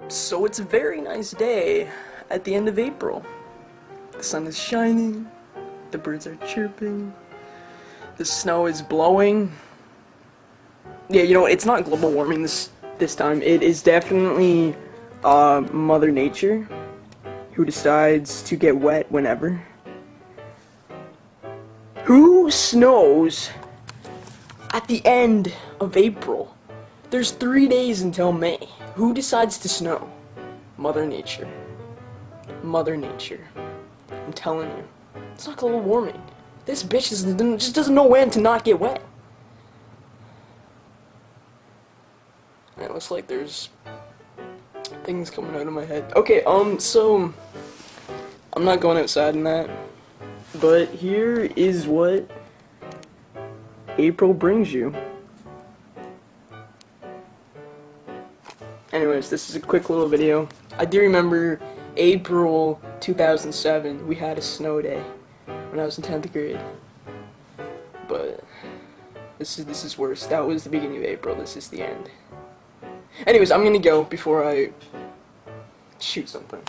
So it's a very nice day at the end of April. The sun is shining, the birds are chirping, the snow is blowing. Yeah, you know, it's not global warming this time. It is definitely Mother Nature who decides to get wet whenever. Who snows at the end of April? There's 3 days until May. Who decides to snow? Mother Nature. Mother Nature. I'm telling you. It's not global warming. This bitch just doesn't know when to not get wet. It looks like there's things coming out of my head. Okay, so I'm not going outside in that. But here is what April brings you. Anyways, this is a quick little video. I do remember April 2007, we had a snow day when I was in 10th grade. But this is worse. That was the beginning of April, this is the end. Anyways, I'm gonna go before I shoot something.